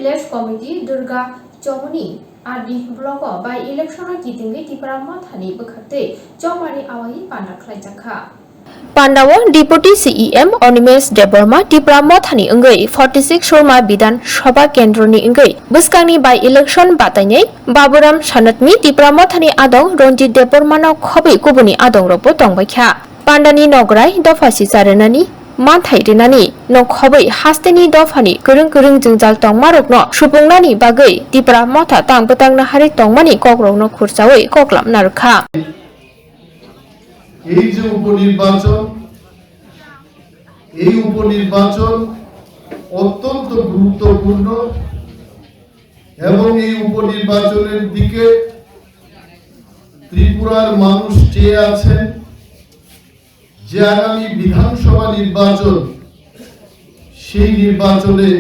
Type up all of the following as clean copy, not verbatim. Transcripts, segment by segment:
Village Committee Duragachowmuhani Adi Block by election kitingi Tipra Mothani Bukhate Chongmari Awai Panda Klaijakha Panda Deputy CEM Onimes Deborma Tipra Mothani Ungai 46 Shurma Bidan Shoba Kendroni Ungai Buskani by election Batanye Baburam Shanatmi Tipra Mothani Adong Ronji Debormano Khobi Kubuni Adong Ropo Tongbakha Pandani Nograi Dofasi Sarenani Manthai Renani no Khobi Hasteni Dofani Kurung Jungjal Tongmarok no Shupungani Bagai Tipra Motha Tang Petang Nahari Tongmani Kokro no Kursawi Koklam Narkha এই যে উপনির্বাচন অত্যন্ত গুরুত্বপূর্ণ এবং এই উপনির্বাচনের দিকে ত্রিপুরার মানুষ চেয়ে আছেন যে আগামী বিধানসভা নির্বাচন সেই নির্বাচনে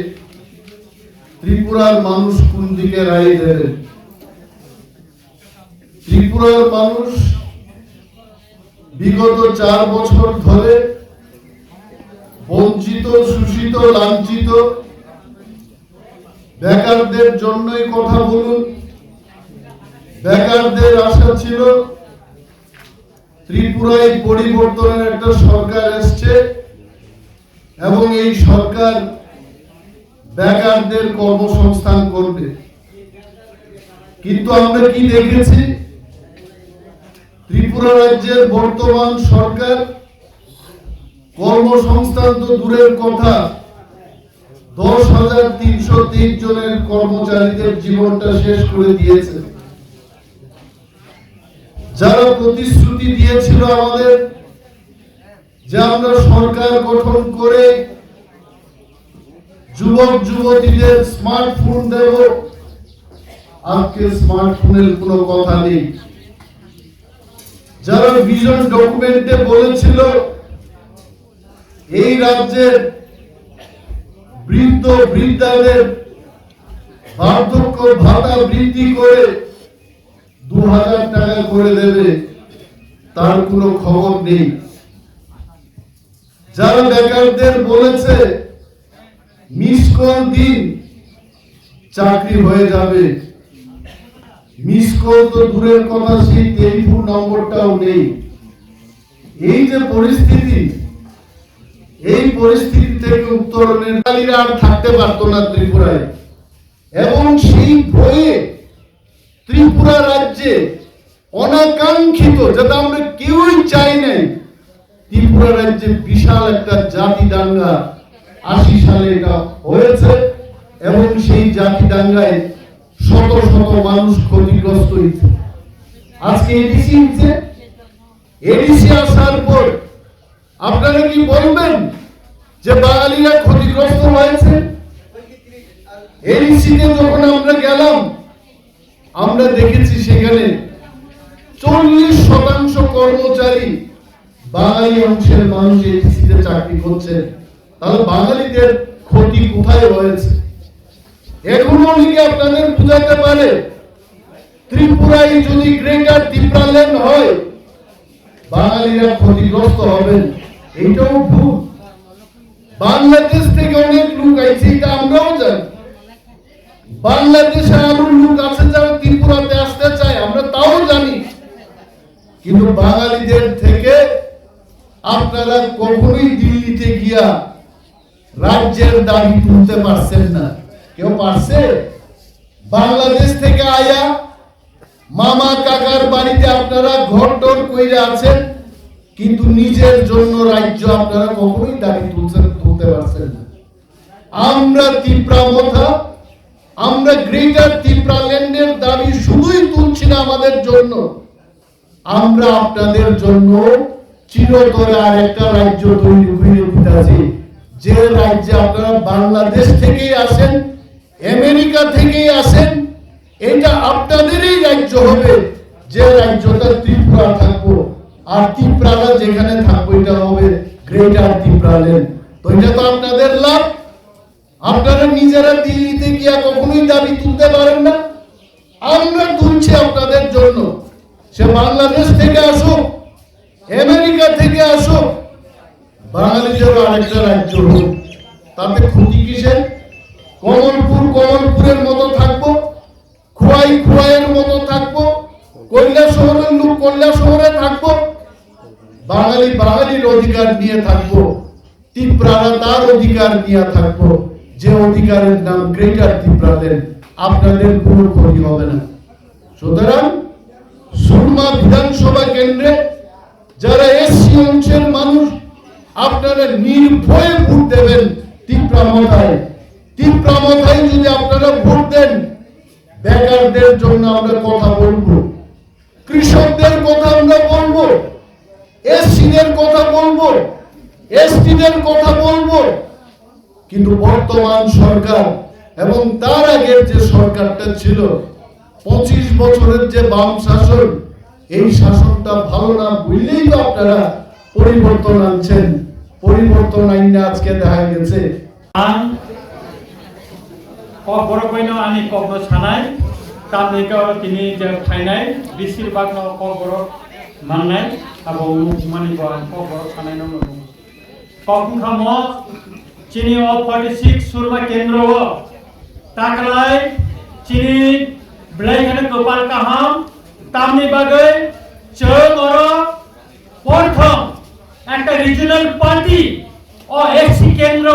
ত্রিপুরার মানুষ কোন দিকে রায় দেবেন। ত্রিপুরার মানুষ বিগত 4 বছর ধরে বঞ্চিত শোষিত লাঞ্ছিত বেকারদের জন্যই কথা বলুন। বেকারদের আশা ছিল ত্রিপুরায় পরিবর্তনের একটা সরকার এসছে এবং এই সরকার বেকারদের কর্মসংস্থান করবে, কিন্তু আমরা কি দেখেছি ত্রিপুরা রাজ্যের বর্তমান সরকার কর্মসংস্থান তো দূরের কথা 10,303 জনের কর্মচারীদের জীবনটা শেষ করে দিয়েছে। যারা প্রতিশ্রুতি দিয়েছিল আমাদের যে আমরা সরকার গঠন করে যুবক যুবতীদের স্মার্টফোন দেব, আজকে স্মার্টফোনের কোনো কথা নেই। যারা ভিশন ডকুমেন্টে বলেছিল এই রাজ্যের বৃদ্ধ বৃদ্ধাদের বার্ধক্য ভাতা বৃদ্ধি করে 2,000 টাকা করে দেবে, তার কোনো খবর নেই। যারা বেকারদের বলেছে মিস কল দিন চাকরি হয়ে যাবে, মিস কল তো দূরের কথা, সেই টেলিফোন নম্বরটাও নেই। এই যে পরিস্থিতি, এই পরিস্থিতি থেকে উত্তরণের কালীরা আর থাকতে পারতো না ত্রিপুরায়, এবং সেই ভয়ে ত্রিপুরা রাজ্যে অনাকাঙ্ক্ষিত, যেটা আমরা কেউই চাই নাই, ত্রিপুরা রাজ্যে বিশাল একটা জাতি দাঙ্গা 80 সালে এটা হয়েছে এবং সেই জাতি দাঙ্গায় শত শত মানুষ ক্ষতিগ্রস্ত হয়েছে। আজকে এডিসি আসার পর আপনারা কি বলবেন যে বাঙালিরা ক্ষতিগ্রস্ত হয়েছে? এডিসিতে যখন আমরা গেলাম আমরা দেখেছি সেখানে 40% কর্মচারী বাঙালি অংশের মানুষ এডিসিতে চাকরি করছে। তাহলে বাঙালিদের ক্ষতি কোথায় হয়েছে? এখনো অনেকে আপনাদের বুঝাতে পারে ত্রিপুরায় যদি গ্রেটার ত্রিপুরা ল্যান্ড হয় বাঙালিরা ক্ষতিগ্রস্ত হবেন, এইটাও ভুল। বাংলাদেশ থেকে অনেক লোক আইছে, এটা আমরাও জানি। বাংলাদেশে আরো লোক আছে যারা ত্রিপুরাতে আসতে চায়, আমরা তাও জানি। কিন্তু বাঙালিদের থেকে আপনারা কখনোই দিল্লিতে গিয়া রাজ্যের দাবি তুলতে পারছেন না। কেউ পারছে? বাংলাদেশ থেকে আয়া মামা কাকার বাড়িতে আপনারা ঘর টর কইরা আছেন, কিন্তু নিজের জন্য রাজ্য আপনারা কখনোই দাবি তুলতে পারছেন না। আমরা ত্রিপুরা মথা, আমরা গ্রেটার ত্রিপুরা ল্যান্ডের দাবি শুধুই তুলছি না আমাদের জন্য, আমরা আপনাদের জন্য চিরতরে আর একটা রাজ্য তৈরি করে দিতেছি, যে রাজ্যে আপনারা বাংলাদেশ থেকেই আসেন, আমেরিকা থেকেই আসেন, এটা আপনাদেরই রাজ্য হবে, যে রাজ্যটা ত্রিপুরা থাকবো। আর ত্রিপুরা যেখানে থাকবো এটা হবে গ্রেটার ত্রিপুরা ল্যান্ড। তো এটা তো আপনাদের লাভ। আপনারা নিজেরা দিল্লিতে গিয়া কখনোই দাবি তুলতে পারেন না, আমরা তুলছি আপনাদের জন্য। সে বাংলাদেশ থেকে আসুক, আমেরিকা থেকে আসুক, বাঙালিদেরও আরেকটা রাজ্য হোক, তাতে ক্ষতি কিসের? কমলপুর লোক কল্যাণ শহরে থাকবো, বাঙালি বাঙালির অধিকার নিয়ে থাকবো, টিপ্রারা তার অধিকার নিয়ে থাকবো, যে অধিকারের নাম গ্রেটার টিপ্রাদের। আপনাদের কোনো ক্ষতি হবে না। সুতরাং সুরমা বিধানসভা কেন্দ্রে যারা এসসি অংশের মানুষ, আপনারা নির্ভয়ে ভোট দেবেন টিপ্রা মথায়। টিপ্রা মথায় যদি আপনারা ভোট দেন, বেকারদের জন্য আমরা কথা বলবো, কৃষকদের কথা আমরা বলবো, এসসিদের কথা বলবো, এসটিদের কথা বলবো। কিন্তু বর্তমান সরকার এবং তার আগের যে সরকারটা ছিল, 25 বছরের যে বাম শাসন, এই শাসনটা ভালো না বুঝলেই তো আপনারা পরিবর্তন আনছেন। পরিবর্তন আইনে আজকে দেখা গেছে বড় কইন আনি কবর ছানাই তামনিকা তিনি যে ফাইনাই বেশিরভাগ কবর মাননাই এবং মানি কবর ছানাই নম কখম চিনি 46 সুরমা কেন্দ্র তাকলাই চিনি ব্লাইখানে গোপাল কাহাম তামনি বাগে চর প্রথম একটা রিজিওনাল পার্টি ও এসসি কেন্দ্র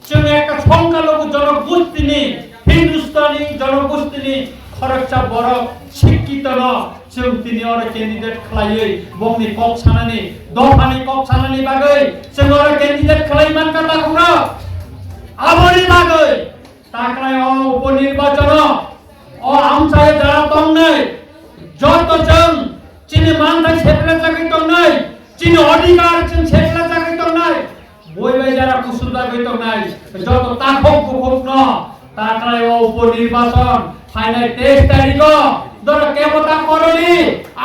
जों एक संख्यालघु जनगोष्ठी हिंदुस्तानी जनगोष्ठी खरचा बर शिक्षित जों दिनै और कैंडिडेट खालायै बंनि कक सानानि दफानि कक सानानि बागै जों और कैंडिडेट खालाय मानका ताखुरा आबनि बागै ताकलाय उपनिर्वाचन ओ आमसाय जारा दंनै जत जों चिनि मानथाय सेटला जागै दंनै चिनि अधिकार जों सेटला जागै दंनै বইবাই যারা কুসুন্দা কইতো নাই যত তাকক কুকুক ন তাকলাই উপনির্বাচন ফাইনাল 23 তারিখ ধর কেবতা করলি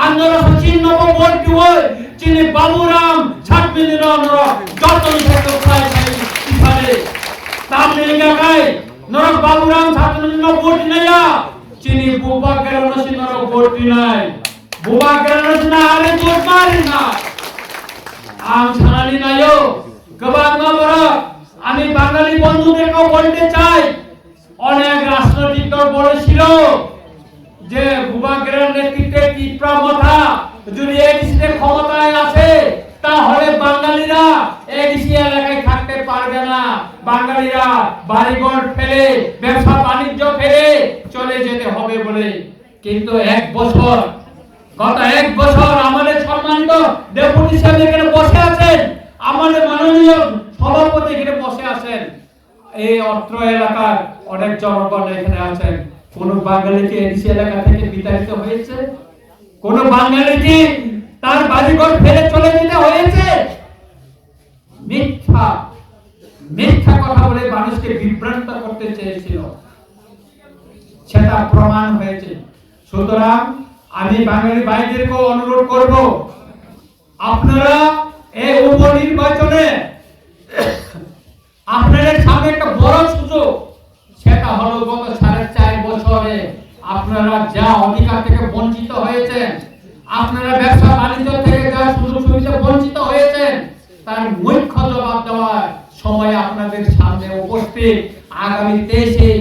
আন্দোলন চিহ্ন ভোট দিও চিনি বাবুরাম 7 মিলিয়ন যত থেকে খাই ইফালে তামলিঙ্গা খাই নর বাবুরাম 7 মিলিয়ন ভোট নাইয়া চিনি বুবা গেরনসি নর ভোট নাই বুবা গেরনসি না আরে ভোট মারি না আম ছানালি নাইও আমি বাঙালি বন্ধুদেরকে বলতে চাই, অনেক রাজনৈতিক দল বলেছিল যে ভূভাগের নেতৃত্বে টিপ্রা মথা যদি এডিসিতে ক্ষমতায় আসে তাহলে বাঙালিরা এডিসি এলাকায় থাকতে পারবে না, বাঙালিরা বাড়িঘর ফেলে ব্যবসা বাণিজ্য ফেলে চলে যেতে হবে বলে। কিন্তু গত এক বছর আমাদের সম্মানিত ডেপুটি সাহেব এখানে বসে আছেন, আমাদের মাননীয় সভাপতি এখানে বসে আছেন, এই অত্র এলাকার অনেক জনগণ এখানে আছেন। কোন বাঙালি কি এডিসি এলাকা থেকে বিতাড়িত হয়েছে? কোন বাঙালি কি তার বাড়িঘর ফেলে চলে যেতে হয়েছে? মিথ্যা মিথ্যা কথা বলে মানুষকে বিভ্রান্ত করতে চেয়েছিল, সেটা প্রমাণ হয়েছে। সুতরাং আমি বাঙালি ভাইদেরকে অনুরোধ করব, আপনারা এই উপনির্বাচনে আপনাদের সামনে একটা বড় সুযোগ, সেটা হলো গত 4.5 বছরে আপনারা যা অধিকার থেকে বঞ্চিত হয়েছেন, আপনারা ব্যবসা বাণিজ্য থেকে যা সুযোগ সুবিধা বঞ্চিত হয়েছেন, তার মুখ্য জবাব দেওয়ার সময় আপনাদের সামনে উপস্থিত। আগামী 23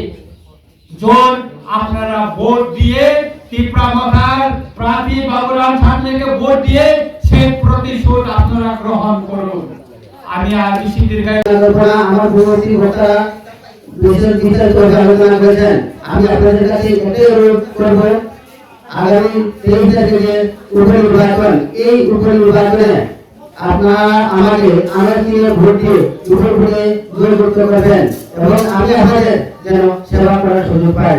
জুন আপনারা ভোট দিয়ে টিপ্রা মথার প্রার্থী বাবুরাম সামনেকে ভোট দিয়ে সেই প্রতিশোধ আপনারা গ্রহণ করুন। আমি আর বেশি দীর্ঘায়িত আমার পূর্ববর্তী বক্তারা বিশেষ করে আলোচনা করেছেন। আমি আপনাদের কাছে এটাই অনুরোধ করব, আগামী 23 তারিখে উপনির্বাচন, এই উপনির্বাচনে আপনারা আমাকে আমার দিয়ে ভোট দিয়ে ভোটে জয়যুক্ত করবেন এবং আমি আপনাদের যেন সেবা করার সুযোগ পাই।